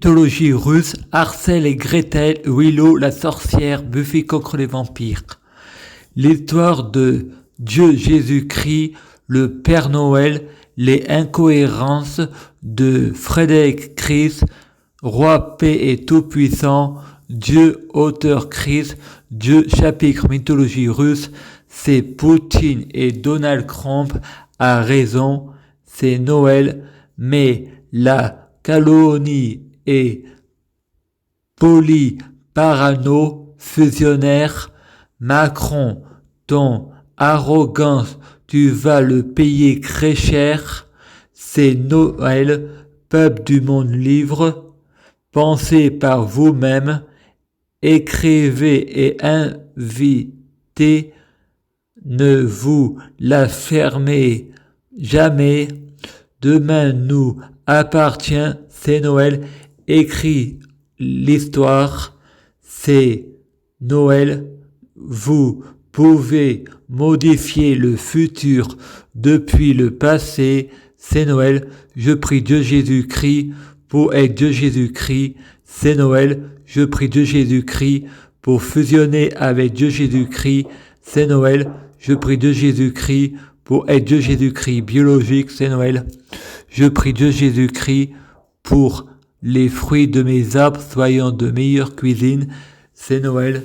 mythologie russe, Hansel et Gretel, Willow la sorcière, Buffy contre les vampires. L'histoire de Dieu Jésus-Christ, le Père Noël, les incohérences de Frédéric Christ, Roi paix et tout-puissant, Dieu auteur Christ, Dieu chapitre mythologie russe, c'est Poutine et Donald Trump a raison, c'est Noël, mais la calomnie et parano fusionnaire, Macron, ton arrogance, tu vas le payer très cher, c'est Noël, peuple du monde libre, pensez par vous-même, écrivez et invitez, ne vous la fermez jamais, demain nous appartient, c'est Noël, écrit l'histoire, c'est Noël, vous pouvez modifier le futur depuis le passé, c'est Noël, je prie Dieu Jésus-Christ pour être Dieu Jésus-Christ, c'est Noël, je prie Dieu Jésus-Christ pour fusionner avec Dieu Jésus-Christ, c'est Noël, je prie Dieu Jésus-Christ pour être Dieu Jésus-Christ biologique, c'est Noël, je prie Dieu Jésus-Christ pour les fruits de mes arbres soyant de meilleure cuisine, c'est Noël,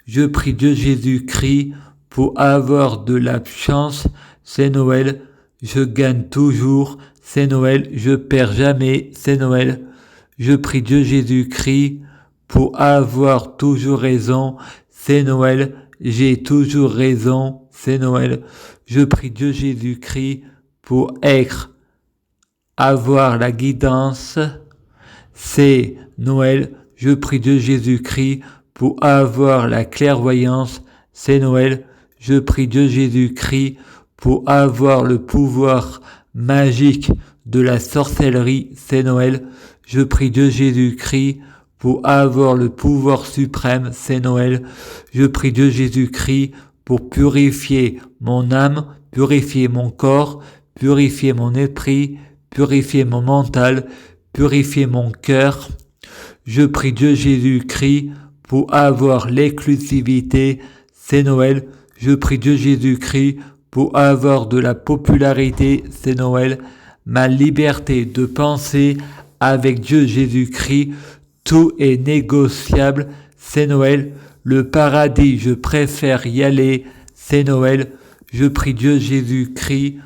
je prie Dieu Jésus-Christ pour avoir de la chance, c'est Noël, je gagne toujours, c'est Noël, je perds jamais, c'est Noël, je prie Dieu Jésus-Christ pour avoir toujours raison, c'est Noël, j'ai toujours raison, c'est Noël, je prie Dieu Jésus-Christ pour avoir la guidance, c'est Noël, je prie Dieu Jésus-Christ pour avoir la clairvoyance, c'est Noël, je prie Dieu Jésus-Christ pour avoir le pouvoir magique de la sorcellerie, c'est Noël, je prie Dieu Jésus-Christ pour avoir le pouvoir suprême, c'est Noël, je prie Dieu Jésus-Christ pour purifier mon âme, purifier mon corps, purifier mon esprit, purifier mon mental, purifier mon cœur. Je prie Dieu Jésus-Christ pour avoir l'exclusivité, c'est Noël. Je prie Dieu Jésus-Christ pour avoir de la popularité, c'est Noël. Ma liberté de penser avec Dieu Jésus-Christ, tout est négociable, c'est Noël. Le paradis, je préfère y aller, c'est Noël. Je prie Dieu Jésus-Christ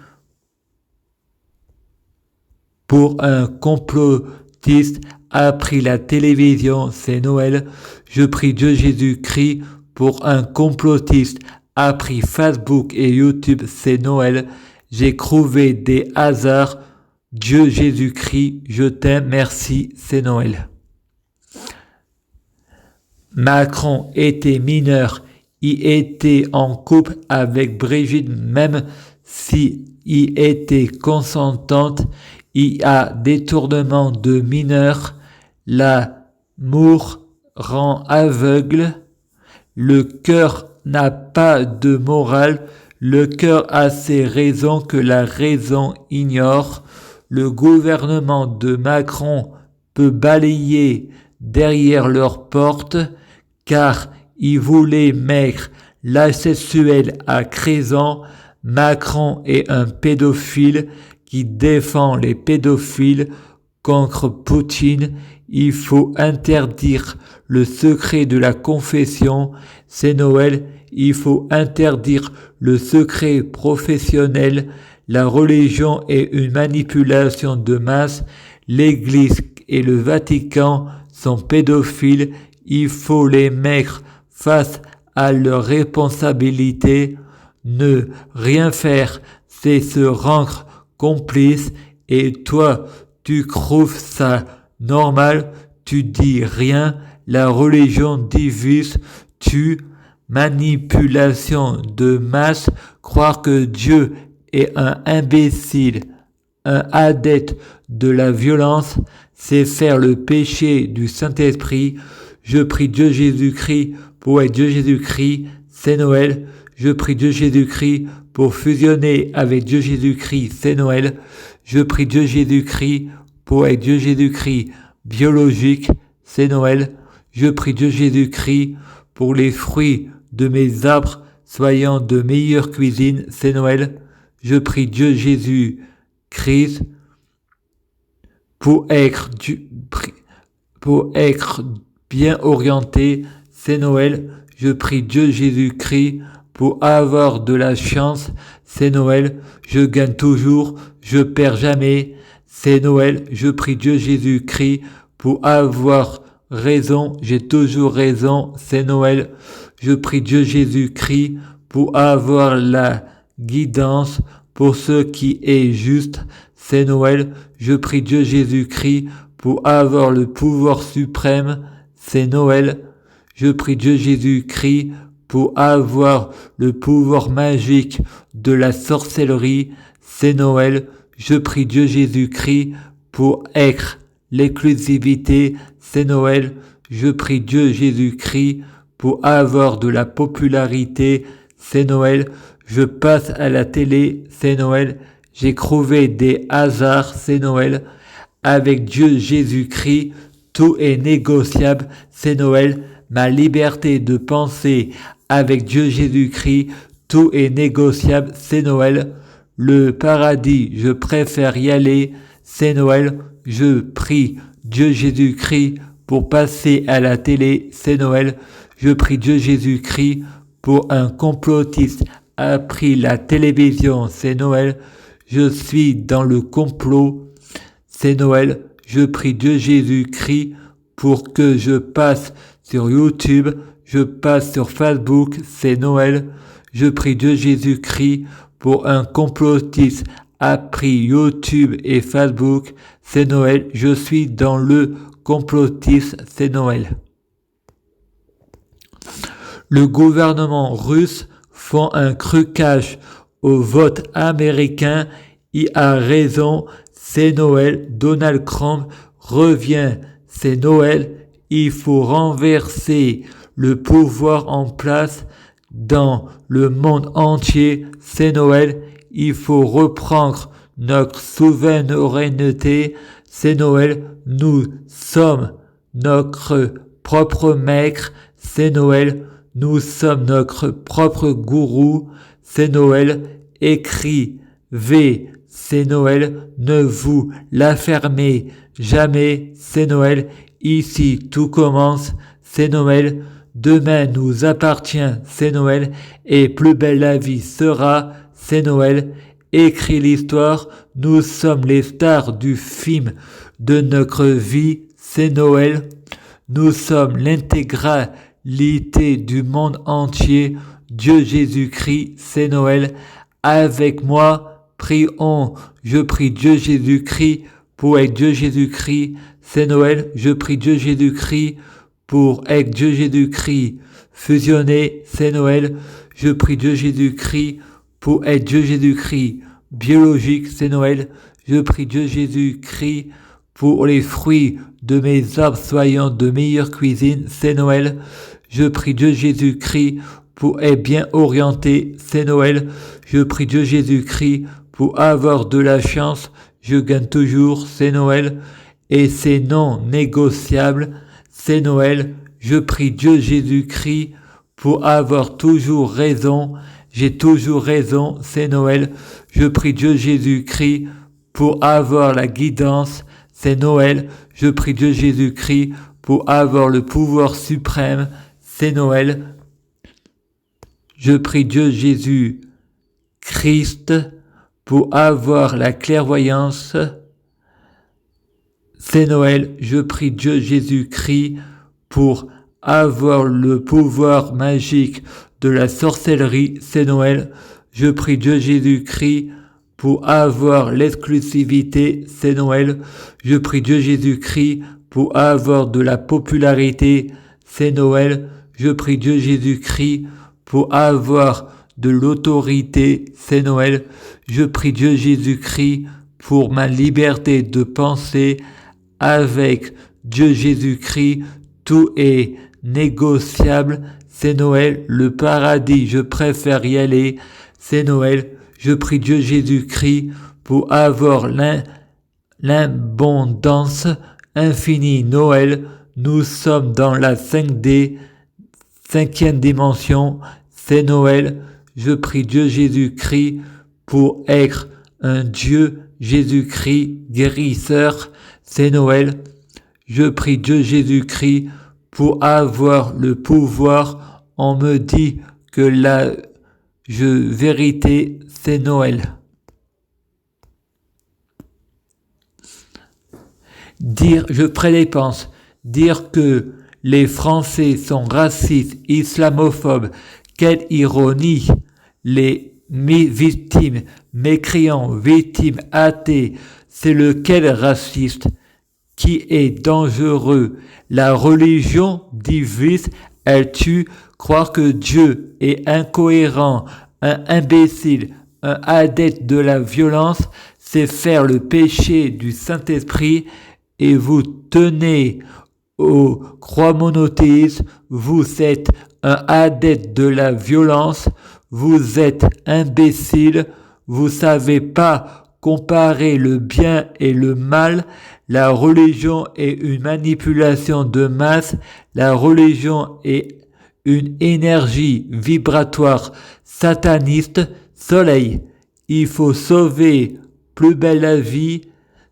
pour un complotiste a pris la télévision, c'est Noël. Je prie Dieu Jésus-Christ pour un complotiste a pris Facebook et YouTube, c'est Noël. J'ai trouvé des hasards. Dieu Jésus-Christ, je t'aime, merci, c'est Noël. Macron était mineur, il était en couple avec Brigitte, même si il était consentante, il y a détournement de mineurs, l'amour rend aveugle, le cœur n'a pas de morale, le cœur a ses raisons que la raison ignore, le gouvernement de Macron peut balayer derrière leur porte, car il voulait mettre l'asexuel à 13 ans, Macron est un pédophile qui défend les pédophiles contre Poutine, il faut interdire le secret de la confession, c'est Noël, il faut interdire le secret professionnel, la religion est une manipulation de masse, l'Église et le Vatican sont pédophiles, il faut les mettre face à leurs responsabilités, ne rien faire, c'est se rendre complice, et toi, tu trouves ça normal, tu dis rien, la religion divise, manipulation de masse, croire que Dieu est un imbécile, un adepte de la violence, c'est faire le péché du Saint-Esprit. Je prie Dieu Jésus-Christ pour être Dieu Jésus-Christ, c'est Noël. Je prie Dieu Jésus-Christ pour fusionner avec Dieu Jésus-Christ, c'est Noël. Je prie Dieu Jésus-Christ pour être Dieu Jésus-Christ biologique, c'est Noël. Je prie Dieu Jésus-Christ pour les fruits de mes arbres soyant de meilleure cuisine, c'est Noël. Je prie Dieu Jésus-Christ pour être bien orienté, c'est Noël. Je prie Dieu Jésus-Christ pour avoir de la chance, c'est Noël. Je gagne toujours, je perds jamais, c'est Noël. Je prie Dieu Jésus-Christ pour avoir raison, j'ai toujours raison, c'est Noël. Je prie Dieu Jésus-Christ pour avoir la guidance pour ce qui est juste, c'est Noël. Je prie Dieu Jésus-Christ pour avoir le pouvoir suprême, c'est Noël. Je prie Dieu Jésus-Christ pour avoir le pouvoir magique de la sorcellerie, c'est Noël. Je prie Dieu Jésus-Christ pour être l'exclusivité, c'est Noël. Je prie Dieu Jésus-Christ pour avoir de la popularité, c'est Noël. Je passe à la télé, c'est Noël. J'ai trouvé des hasards, c'est Noël. Avec Dieu Jésus-Christ, tout est négociable, c'est Noël. Ma liberté de penser avec Dieu Jésus-Christ, tout est négociable, c'est Noël. Le paradis, je préfère y aller, c'est Noël. Je prie Dieu Jésus-Christ pour passer à la télé, c'est Noël. Je prie Dieu Jésus-Christ pour un complotiste a pris la télévision, c'est Noël. Je suis dans le complot, c'est Noël. Je prie Dieu Jésus-Christ pour que je passe sur YouTube, je passe sur Facebook, c'est Noël. Je prie Dieu Jésus-Christ pour un complotiste a pris YouTube et Facebook, c'est Noël. Je suis dans le complotiste, c'est Noël. Le gouvernement russe font un trucage au vote américain. Il a raison, c'est Noël. Donald Trump revient, c'est Noël. Il faut renverser le pouvoir en place dans le monde entier, c'est Noël. Il faut reprendre notre souveraineté, c'est Noël. Nous sommes notre propre maître, c'est Noël. Nous sommes notre propre gourou, c'est Noël. Écrivez, c'est Noël. Ne vous la fermez jamais, c'est Noël. Ici tout commence, c'est Noël. Demain nous appartient, c'est Noël. Et plus belle la vie sera, c'est Noël. Écris l'histoire, nous sommes les stars du film de notre vie, c'est Noël. Nous sommes l'intégralité du monde entier. Dieu Jésus-Christ, c'est Noël. Avec moi, prions. Je prie Dieu Jésus-Christ pour être Dieu Jésus-Christ, c'est Noël. Je prie Dieu Jésus-Christ pour être Dieu Jésus-Christ fusionné, c'est Noël. Je prie Dieu Jésus-Christ pour être Dieu Jésus-Christ biologique, c'est Noël. Je prie Dieu Jésus-Christ pour les fruits de mes arbres soyant de meilleure cuisine, c'est Noël. Je prie Dieu Jésus-Christ pour être bien orienté, c'est Noël. Je prie Dieu Jésus-Christ pour avoir de la chance, je gagne toujours, c'est Noël. Et c'est non négociable, c'est Noël. Je prie Dieu Jésus-Christ pour avoir toujours raison, j'ai toujours raison, c'est Noël. Je prie Dieu Jésus-Christ pour avoir la guidance, c'est Noël. Je prie Dieu Jésus-Christ pour avoir le pouvoir suprême, c'est Noël. Je prie Dieu Jésus-Christ pour avoir la clairvoyance, c'est Noël. Je prie Dieu Jésus-Christ pour avoir le pouvoir magique de la sorcellerie, c'est Noël. Je prie Dieu Jésus-Christ pour avoir l'exclusivité, c'est Noël. Je prie Dieu Jésus-Christ pour avoir de la popularité, c'est Noël. Je prie Dieu Jésus-Christ pour avoir de l'autorité, c'est Noël. Je prie Dieu Jésus-Christ pour ma liberté de penser. Avec Dieu Jésus-Christ, tout est négociable, c'est Noël. Le paradis, je préfère y aller, c'est Noël. Je prie Dieu Jésus-Christ pour avoir l'abondance, infini Noël, nous sommes dans la 5D, 5e dimension, c'est Noël. Je prie Dieu Jésus-Christ pour être un Dieu Jésus-Christ guérisseur, c'est Noël. Je prie Dieu Jésus-Christ pour avoir le pouvoir. On me dit que la vérité, c'est Noël. Je prédépense, dire que les Français sont racistes, islamophobes, quelle ironie, les victimes, mécréants, victimes, athées, c'est lequel raciste qui est dangereux. La religion divise, elle tue, croire que Dieu est incohérent, un imbécile, un adepte de la violence, c'est faire le péché du Saint-Esprit et vous tenez aux croix monothéistes, vous êtes un adepte de la violence, vous êtes imbécile, vous savez pas comparer le bien et le mal, la religion est une manipulation de masse, la religion est une énergie vibratoire sataniste, soleil, il faut sauver plus belle la vie,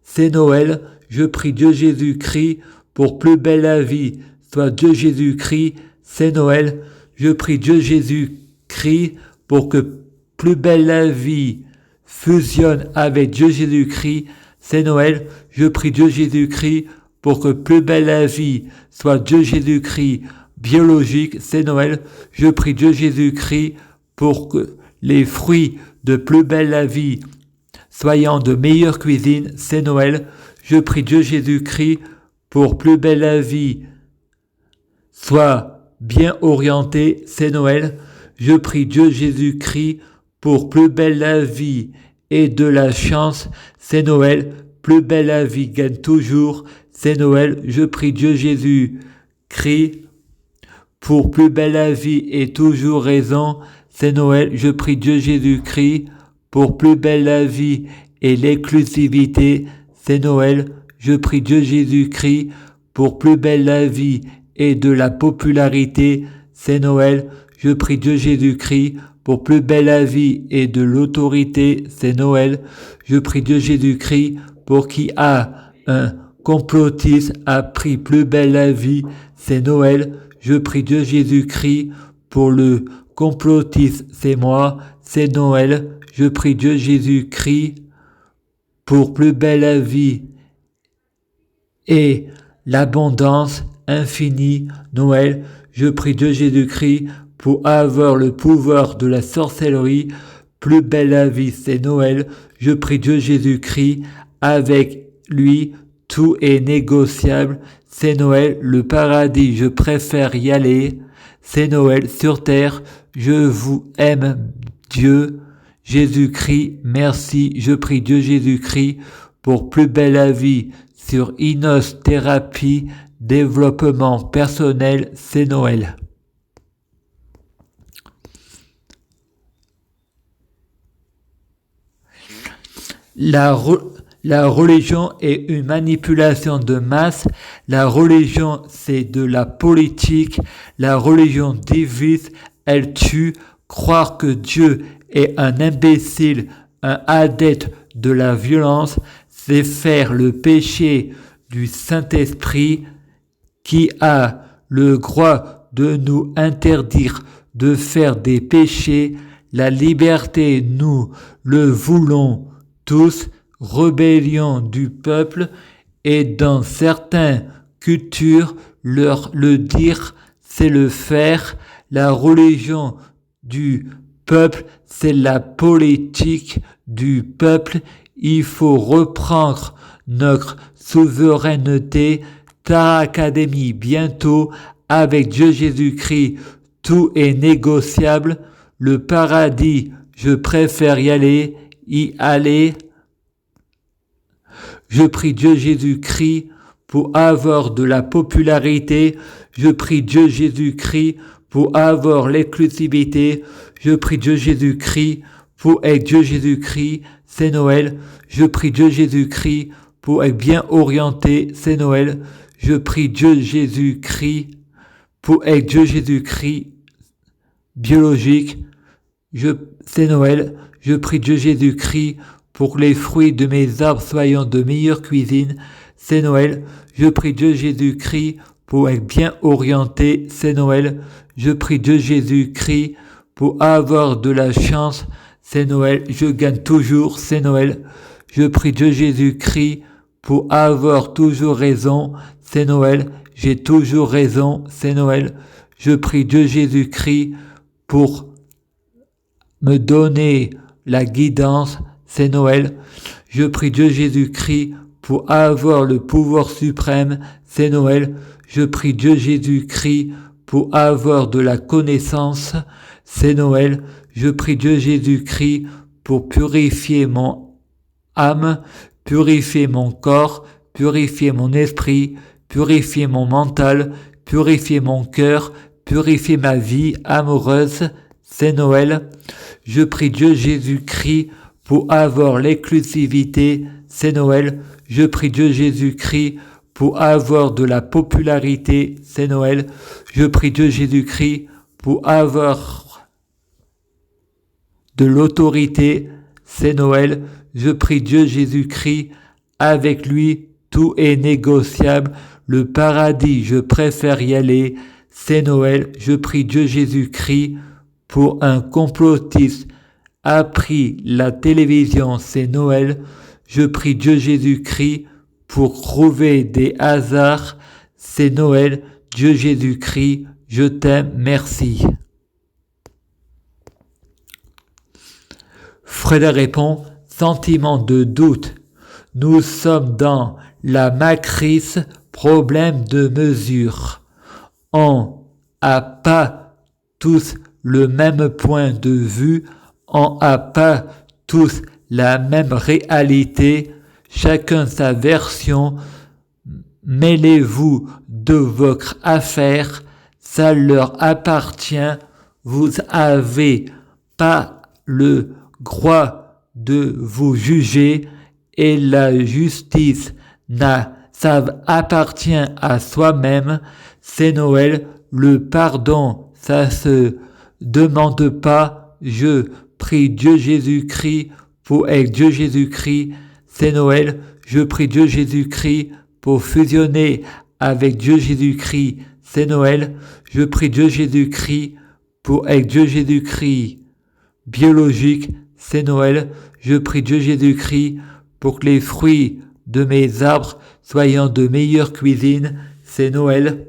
c'est Noël, je prie Dieu Jésus-Christ pour plus belle la vie, soit Dieu Jésus-Christ, c'est Noël, je prie Dieu Jésus-Christ pour que plus belle la vie fusionne avec Dieu Jésus-Christ, c'est Noël, je prie Dieu Jésus-Christ pour que plus belle la vie soit Dieu Jésus-Christ biologique, c'est Noël, je prie Dieu Jésus-Christ pour que les fruits de plus belle la vie soyant de meilleure cuisine, c'est Noël, je prie Dieu Jésus-Christ pour plus belle la vie soit bien orientée, c'est Noël, je prie Dieu Jésus-Christ pour plus belle la vie et de la chance, c'est Noël, plus belle la vie gagne toujours, c'est Noël, je prie Dieu Jésus-Christ pour plus belle la vie et toujours raison, c'est Noël, je prie Dieu Jésus-Christ pour plus belle la vie et l'exclusivité, c'est Noël, je prie Dieu Jésus-Christ pour plus belle la vie et de la popularité, c'est Noël, je prie Dieu Jésus-Christ pour plus belle la vie et de l'autorité, c'est Noël, je prie Dieu Jésus-Christ pour qui a un complotiste a pris plus belle la vie, c'est Noël, je prie Dieu Jésus-Christ pour le complotiste, c'est moi, c'est Noël, je prie Dieu Jésus-Christ pour plus belle la vie et l'abondance infinie, Noël, je prie Dieu Jésus-Christ pour avoir le pouvoir de la sorcellerie, plus belle la vie, c'est Noël, je prie Dieu Jésus-Christ, avec lui, tout est négociable, c'est Noël, le paradis, je préfère y aller, c'est Noël, sur terre, je vous aime, Dieu, Jésus-Christ, merci, je prie Dieu Jésus-Christ pour plus belle la vie sur Inos Thérapie, développement personnel, c'est Noël. La religion est une manipulation de masse, la religion c'est de la politique, la religion divise, elle tue, croire que Dieu est un imbécile, un adepte de la violence, c'est faire le péché du Saint-Esprit qui a le droit de nous interdire de faire des péchés. La liberté, nous le voulons tous, rébellion du peuple, et dans certaines cultures, le dire, c'est le faire. La religion du peuple, c'est la politique du peuple. Il faut reprendre notre souveraineté. Tara Academy, bientôt, avec Dieu Jésus-Christ, tout est négociable. Le paradis, je préfère y aller. Je prie Dieu Jésus-Christ pour avoir de la popularité. Je prie Dieu Jésus-Christ pour avoir l'exclusivité. Je prie Dieu Jésus-Christ pour être Dieu Jésus-Christ. C'est Noël. Je prie Dieu Jésus-Christ pour être bien orienté, c'est Noël. Je prie Dieu Jésus-Christ pour être Dieu Jésus-Christ biologique. C'est Noël. Je prie Dieu Jésus-Christ pour que les fruits de mes arbres soient de meilleure cuisine. C'est Noël. Je prie Dieu Jésus-Christ pour être bien orienté. C'est Noël. Je prie Dieu Jésus-Christ pour avoir de la chance. C'est Noël. Je gagne toujours. C'est Noël. Je prie Dieu Jésus-Christ pour avoir toujours raison. C'est Noël. J'ai toujours raison. C'est Noël. Je prie Dieu Jésus-Christ pour me donner la guidance. C'est Noël. Je prie Dieu Jésus-Christ pour avoir le pouvoir suprême. C'est Noël. Je prie Dieu Jésus-Christ pour avoir de la connaissance. C'est Noël. Je prie Dieu Jésus-Christ pour purifier mon âme, purifier mon corps, purifier mon esprit, purifier mon mental, purifier mon cœur, purifier ma vie amoureuse. C'est Noël. Je prie Dieu Jésus-Christ pour avoir l'exclusivité. C'est Noël. Je prie Dieu Jésus-Christ pour avoir de la popularité. C'est Noël. Je prie Dieu Jésus-Christ pour avoir de l'autorité. C'est Noël. Je prie Dieu Jésus-Christ. Avec lui, tout est négociable. Le paradis, je préfère y aller. C'est Noël. Je prie Dieu Jésus-Christ pour un complotiste a pris la télévision. C'est Noël. Je prie Dieu Jésus-Christ pour trouver des hasards. C'est Noël. Dieu Jésus-Christ, je t'aime, merci. Freda répond, sentiment de doute. Nous sommes dans la matrice, problème de mesure. On n'a pas tous le même point de vue, on n'a pas tous la même réalité, chacun sa version. Mêlez-vous de votre affaire, ça leur appartient, vous n'avez pas le droit de vous juger et la justice ça appartient à soi-même. C'est Noël, le pardon, ça se demande pas. Je prie Dieu Jésus-Christ pour être Dieu Jésus-Christ. C'est Noël, je prie Dieu Jésus-Christ pour fusionner avec Dieu Jésus-Christ. C'est Noël, je prie Dieu Jésus-Christ pour être Dieu Jésus-Christ biologique. C'est Noël, je prie Dieu Jésus-Christ pour que les fruits de mes arbres soient de meilleure cuisine. C'est Noël.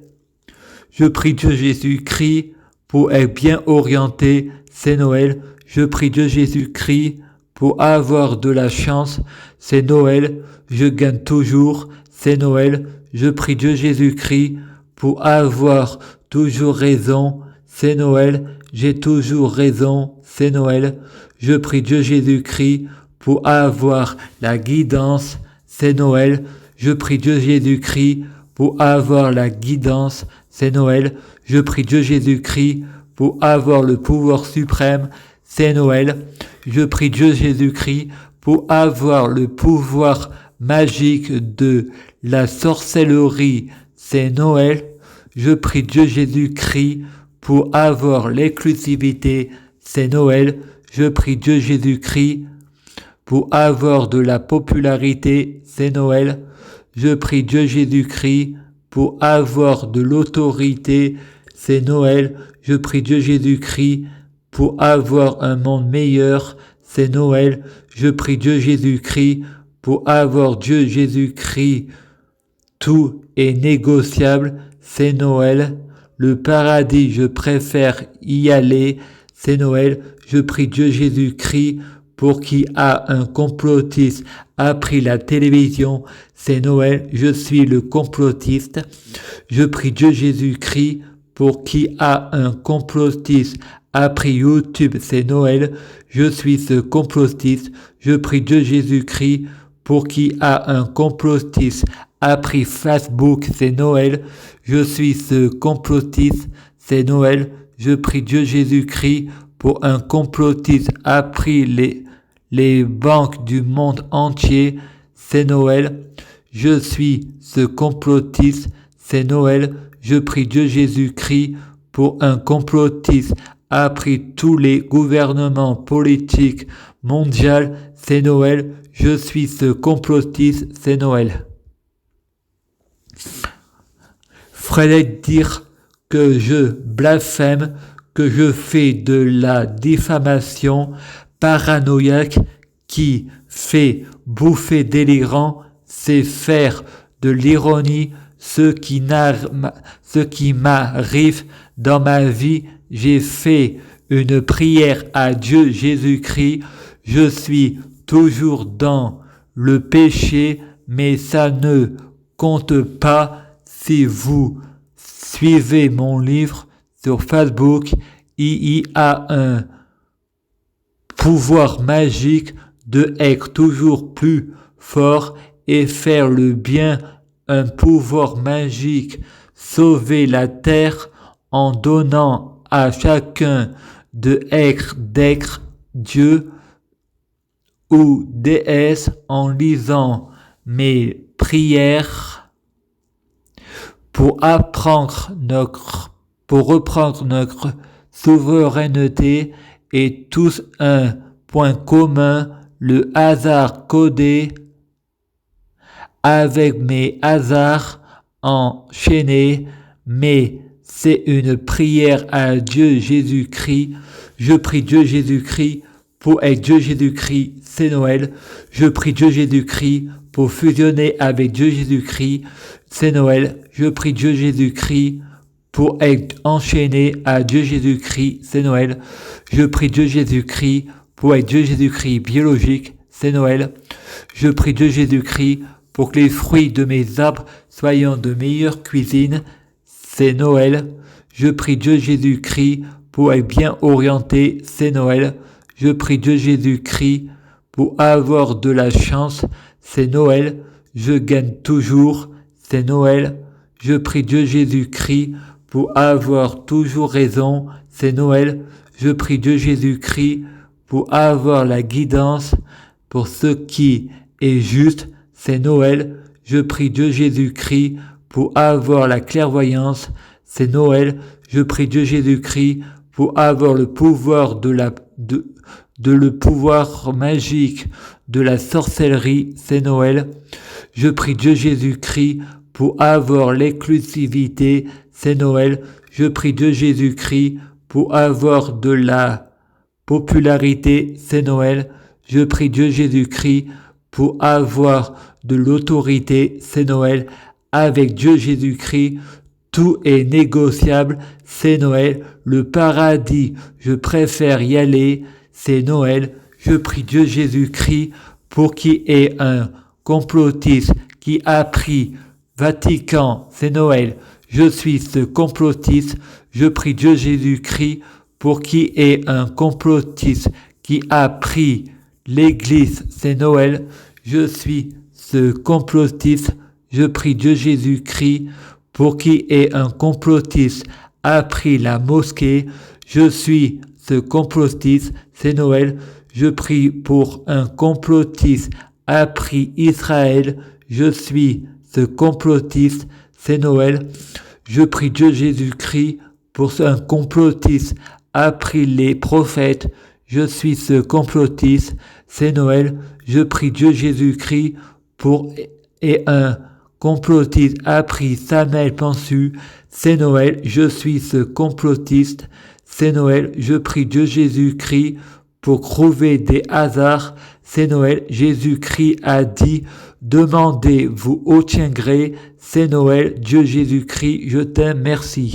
Je prie Dieu Jésus-Christ pour être bien orienté. C'est Noël. Je prie Dieu Jésus-Christ pour avoir de la chance. C'est Noël. Je gagne toujours. C'est Noël. Je prie Dieu Jésus-Christ pour avoir toujours raison. C'est Noël. J'ai toujours raison. C'est Noël. Je prie Dieu Jésus-Christ pour avoir la guidance. C'est Noël. Je prie Dieu Jésus-Christ pour avoir la guidance. C'est Noël. Je prie Dieu Jésus-Christ pour avoir le pouvoir suprême. C'est Noël. Je prie Dieu Jésus-Christ pour avoir le pouvoir magique de la sorcellerie. C'est Noël. Je prie Dieu Jésus-Christ pour avoir l'exclusivité. C'est Noël. Je prie Dieu Jésus-Christ pour avoir de la popularité. C'est Noël. Je prie Dieu Jésus-Christ pour avoir de l'autorité. C'est Noël. Je prie Dieu Jésus-Christ pour avoir un monde meilleur. C'est Noël. Je prie Dieu Jésus-Christ pour avoir Dieu Jésus-Christ. Tout est négociable. C'est Noël. Le paradis, je préfère y aller. C'est Noël. Je prie Dieu Jésus-Christ pour qui a un complotiste a pris la télévision. C'est Noël. Je suis le complotiste. Je prie Dieu Jésus-Christ pour qui a un complotiste a pris YouTube. C'est Noël. Je suis ce complotiste. Je prie Dieu Jésus-Christ pour qui a un complotiste a pris Facebook. C'est Noël. Je suis ce complotiste. C'est Noël. Je prie Dieu Jésus-Christ pour un complotiste a pris les banques du monde entier. C'est Noël. je suis ce complotiste, c'est Noël, je prie Dieu Jésus-Christ pour un complotiste a pris tous les gouvernements politiques mondiaux, c'est Noël, je suis ce complotiste, c'est Noël. Frédéric dire que je blasphème, que je fais de la diffamation paranoïaque qui fait bouffer délirant, c'est faire de l'ironie ce qui m'arrive dans ma vie. J'ai fait une prière à Dieu Jésus-Christ. Je suis toujours dans le péché, mais ça ne compte pas si vous suivez mon livre sur Facebook. Il y a un pouvoir magique de être toujours plus fort et faire le bien, un pouvoir magique, sauver la terre en donnant à chacun d'être Dieu ou déesse en lisant mes prières pour reprendre notre souveraineté et tous un point commun, le hasard codé avec mes hasards enchaînés, mais c'est une prière à Dieu Jésus-Christ. Je prie Dieu Jésus-Christ pour être Dieu Jésus-Christ, c'est Noël. Je prie Dieu Jésus-Christ pour fusionner avec Dieu Jésus-Christ, c'est Noël. Je prie Dieu Jésus-Christ pour être enchaîné à Dieu Jésus-Christ, c'est Noël. Je prie Dieu Jésus-Christ pour être Dieu Jésus-Christ biologique, c'est Noël. Je prie Dieu Jésus-Christ pour que les fruits de mes arbres soient de meilleure cuisine, c'est Noël. Je prie Dieu Jésus-Christ pour être bien orienté, c'est Noël. Je prie Dieu Jésus-Christ pour avoir de la chance, c'est Noël. Je gagne toujours, c'est Noël. Je prie Dieu Jésus-Christ pour avoir toujours raison, c'est Noël. Je prie Dieu Jésus-Christ pour avoir la guidance pour ce qui est juste, c'est Noël. Je prie Dieu Jésus-Christ pour avoir la clairvoyance, c'est Noël. Je prie Dieu Jésus-Christ pour avoir le pouvoir le pouvoir magique de la sorcellerie, c'est Noël. Je prie Dieu Jésus-Christ pour avoir l'exclusivité, c'est Noël. Je prie Dieu Jésus-Christ pour avoir de la popularité, c'est Noël. Je prie Dieu Jésus-Christ pour avoir de l'autorité, c'est Noël. Avec Dieu Jésus-Christ, tout est négociable, c'est Noël. Le paradis, je préfère y aller, c'est Noël. Je prie Dieu Jésus-Christ pour qu'il y ait un complotiste qui a pris Vatican, c'est Noël. Je suis ce complotiste. Je prie Dieu Jésus-Christ pour qu'il y ait un complotiste qui a pris l'Église, c'est Noël. Je suis ce complotiste. Je prie Dieu Jésus-Christ pour qu'il y ait un complotiste a pris la mosquée. Je suis ce complotiste, c'est Noël. Je prie pour un complotiste a pris Israël. Je suis ce complotiste, c'est Noël. Je prie Dieu Jésus-Christ pour un complotiste a pris les prophètes. Je suis ce complotiste, c'est Noël. Je prie Dieu Jésus-Christ pour un complotiste a pris Samuel Pensu, c'est Noël. Je suis ce complotiste, c'est Noël. Je prie Dieu Jésus-Christ pour trouver des hasards, c'est Noël. Jésus-Christ a dit, demandez, vous obtiendrez, c'est Noël. Dieu Jésus-Christ, je t'aime, merci.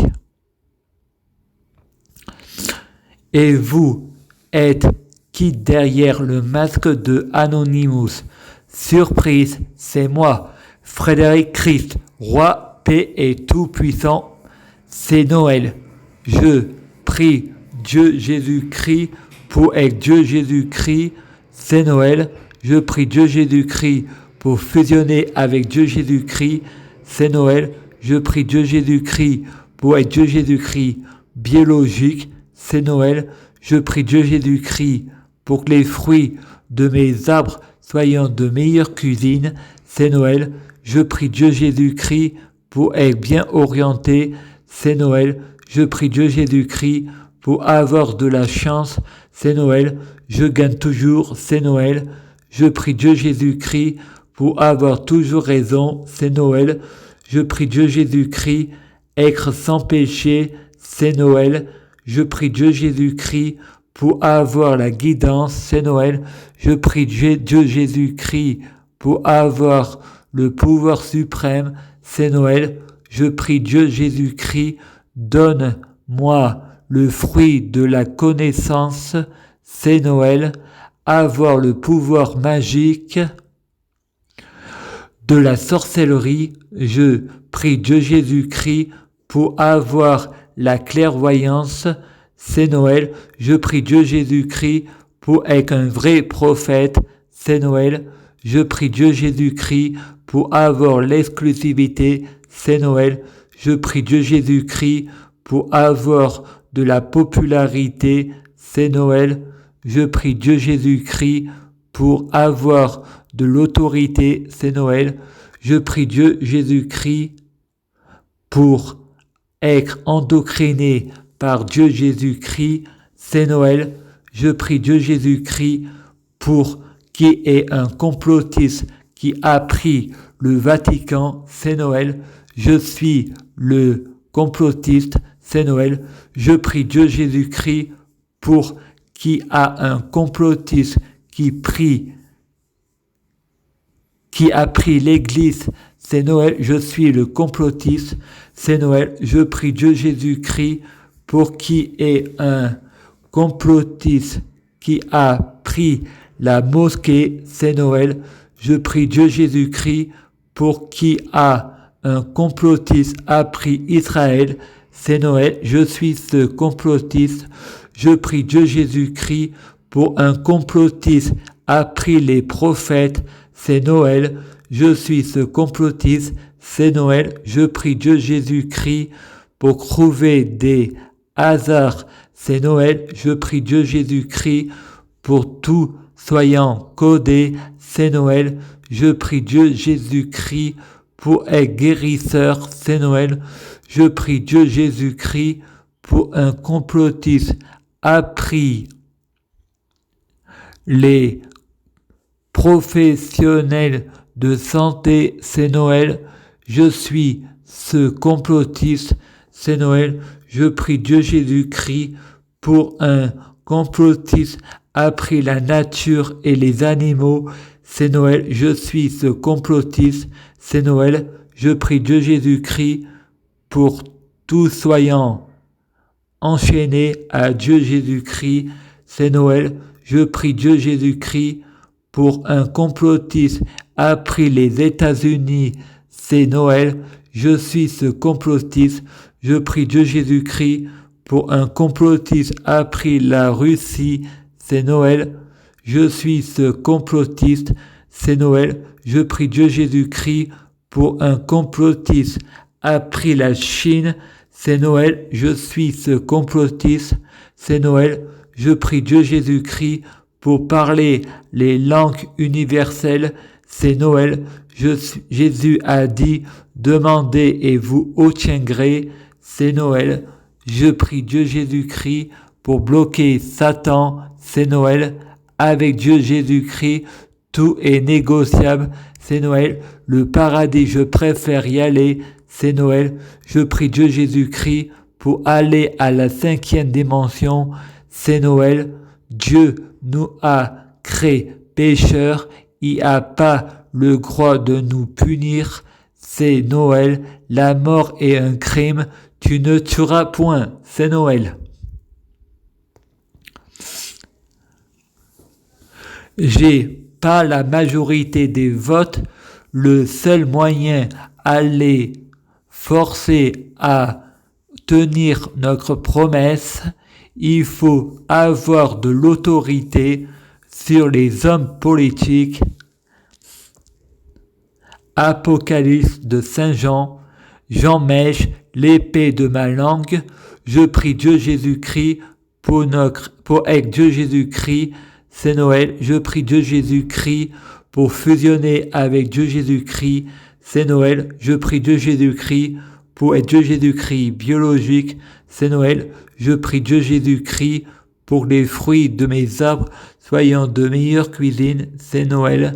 Et vous êtes qui derrière le masque de Anonymous? Surprise, c'est moi, Frédéric Christ, roi, paix et tout-puissant, c'est Noël. Je prie Dieu Jésus-Christ pour être Dieu Jésus-Christ, c'est Noël. Je prie Dieu Jésus-Christ pour fusionner avec Dieu Jésus-Christ, c'est Noël. Je prie Dieu Jésus-Christ pour être Dieu Jésus-Christ biologique, c'est Noël. Je prie Dieu Jésus-Christ pour que les fruits de mes arbres soient de meilleure cuisine, c'est Noël. je prie Dieu Jésus-Christ pour être bien orienté, c'est Noël. Je prie Dieu Jésus-Christ pour avoir de la chance, c'est Noël. Je gagne toujours, c'est Noël. Je prie Dieu Jésus-Christ pour avoir toujours raison, c'est Noël. Je prie Dieu Jésus-Christ, être sans péché, c'est Noël. Je prie Dieu Jésus-Christ pour avoir la guidance, c'est Noël. Je prie Dieu Jésus-Christ pour avoir le pouvoir suprême, c'est Noël. Je prie Dieu Jésus-Christ, donne-moi le fruit de la connaissance, c'est Noël. Avoir le pouvoir magique de la sorcellerie, je prie Dieu Jésus-Christ pour avoir la clairvoyance, c'est Noël. Je prie Dieu Jésus-Christ pour être un vrai prophète, c'est Noël. Je prie Dieu Jésus-Christ pour avoir l'exclusivité, c'est Noël. Je prie Dieu Jésus-Christ pour avoir de la popularité, c'est Noël. Je prie Dieu Jésus-Christ pour avoir de l'autorité, c'est Noël. Je prie Dieu Jésus-Christ pour être endocriné par Dieu Jésus-Christ, c'est Noël. Je prie Dieu Jésus-Christ pour qu'il y ait un complotiste qui a pris le Vatican, c'est Noël. Je suis le complotiste, c'est Noël. Je prie Dieu Jésus-Christ pour qui a un complotiste qui a pris l'église, c'est Noël, je suis le complotiste, c'est Noël, je prie Dieu Jésus-Christ pour qui est un complotiste qui a pris la mosquée, c'est Noël, je prie Dieu Jésus-Christ pour qui a un complotiste a pris Israël, c'est Noël, je suis ce complotiste. Je prie Dieu Jésus-Christ pour un complotiste a pris les prophètes, c'est Noël. Je suis ce complotiste, c'est Noël. Je prie Dieu Jésus-Christ pour trouver des hasards, c'est Noël. Je prie Dieu Jésus-Christ pour tout soyant codé, c'est Noël. Je prie Dieu Jésus-Christ pour être guérisseur, c'est Noël. Je prie Dieu Jésus-Christ pour un complotiste a pris les professionnels de santé, c'est Noël. Je suis ce complotiste, c'est Noël. Je prie Dieu Jésus-Christ pour un complotiste a pris la nature et les animaux, c'est Noël. Je suis ce complotiste, c'est Noël. Je prie Dieu Jésus-Christ pour tout soyant enchaîné à Dieu Jésus-Christ, c'est Noël. Je prie Dieu Jésus-Christ pour un complotiste a pris les États-Unis, c'est Noël. Je suis ce complotiste. Je prie Dieu Jésus-Christ pour un complotiste a pris la Russie, c'est Noël. Je suis ce complotiste, c'est Noël. Je prie Dieu Jésus-Christ pour un complotiste a pris la Chine, c'est Noël, je suis ce complotiste, c'est Noël, je prie Dieu Jésus-Christ pour parler les langues universelles, c'est Noël, Jésus a dit, demandez et vous obtiendrez, c'est Noël, je prie Dieu Jésus-Christ pour bloquer Satan, c'est Noël, avec Dieu Jésus-Christ, tout est négociable, c'est Noël, le paradis je préfère y aller, c'est Noël, je prie Dieu Jésus-Christ pour aller à la 5e dimension, c'est Noël, Dieu nous a créés pécheurs, il n'a pas le droit de nous punir, c'est Noël, la mort est un crime, tu ne tueras point, c'est Noël. J'ai pas la majorité des votes, le seul moyen à les forcer à tenir notre promesse, il faut avoir de l'autorité sur les hommes politiques. Apocalypse de Saint Jean, Jean mèche l'épée de ma langue, je prie Dieu Jésus-Christ pour être Dieu Jésus-Christ, c'est Noël, je prie Dieu Jésus-Christ pour fusionner avec Dieu Jésus-Christ, c'est Noël. Je prie Dieu Jésus-Christ pour être Dieu Jésus-Christ biologique, c'est Noël. Je prie Dieu Jésus-Christ pour que les fruits de mes arbres soient de meilleure cuisine, c'est Noël.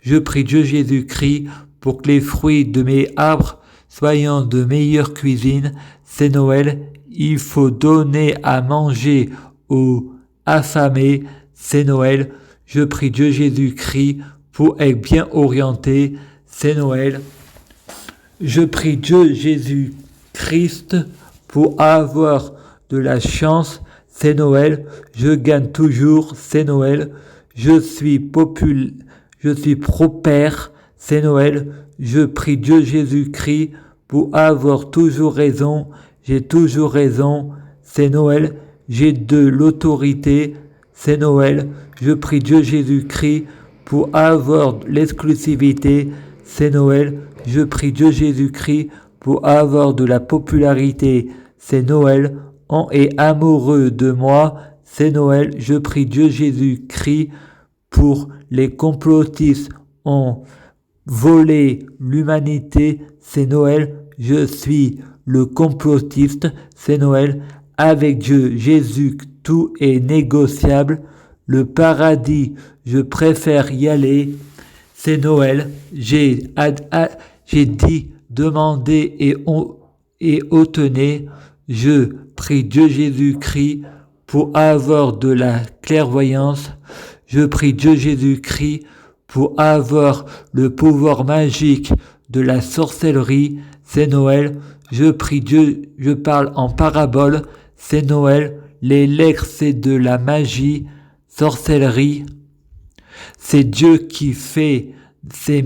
Je prie Dieu Jésus-Christ pour que les fruits de mes arbres soient de meilleure cuisine, c'est Noël. Il faut donner à manger aux affamés, c'est Noël. Je prie Dieu Jésus-Christ pour être bien orienté, c'est Noël. Je prie Dieu Jésus-Christ pour avoir de la chance, c'est Noël. Je gagne toujours, c'est Noël. Je suis prospère, c'est Noël. Je prie Dieu Jésus-Christ pour avoir toujours raison. J'ai toujours raison, c'est Noël. J'ai de l'autorité, c'est Noël. Je prie Dieu Jésus-Christ pour avoir l'exclusivité, c'est Noël. Je prie Dieu Jésus-Christ pour avoir de la popularité, c'est Noël. On est amoureux de moi, c'est Noël. Je prie Dieu Jésus-Christ pour les complotistes ont volé l'humanité, c'est Noël. Je suis le complotiste, c'est Noël. Avec Dieu, Jésus, tout est négociable. Le paradis, je préfère y aller, c'est Noël. J'ai dit, demandez et obtenez. Je prie Dieu Jésus-Christ pour avoir de la clairvoyance. Je prie Dieu Jésus-Christ pour avoir le pouvoir magique de la sorcellerie, c'est Noël. Je prie Dieu, je parle en parabole, c'est Noël. Les lettres, c'est de la magie, sorcellerie. C'est Dieu qui fait, c'est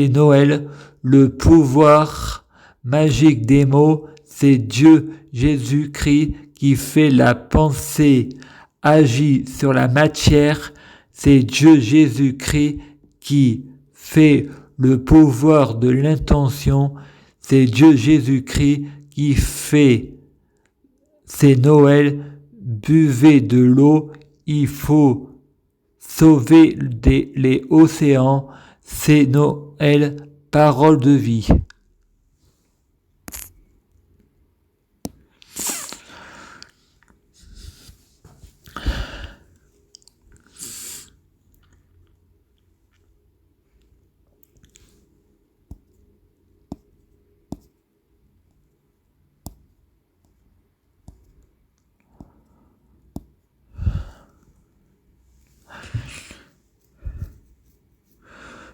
Noël. Le pouvoir magique des mots, c'est Dieu Jésus-Christ qui fait la pensée, agit sur la matière. C'est Dieu Jésus-Christ qui fait le pouvoir de l'intention. C'est Dieu Jésus-Christ qui fait. C'est Noël. Buvez de l'eau. Il faut sauver les océans. C'est Noël. Parole de vie.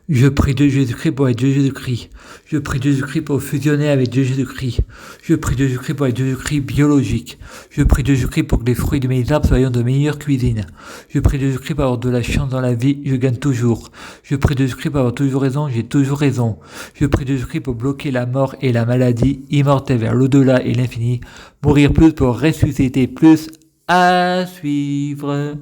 Je prie Dieu Jésus-Christ pour être Dieu Jésus-Christ. Je prie Dieu Jésus-Christ pour fusionner avec Dieu Jésus-Christ. Je prie Dieu Jésus-Christ pour être Dieu Jésus-Christ biologique. Je prie Dieu Jésus-Christ pour que les fruits de mes arbres soient de meilleure cuisine. Je prie Dieu Jésus-Christ pour avoir de la chance dans la vie, je gagne toujours. Je prie Dieu Jésus-Christ pour avoir toujours raison, j'ai toujours raison. Je prie Dieu Jésus-Christ pour bloquer la mort et la maladie, immortelle vers l'au-delà et l'infini. Mourir plus pour ressusciter plus, à suivre.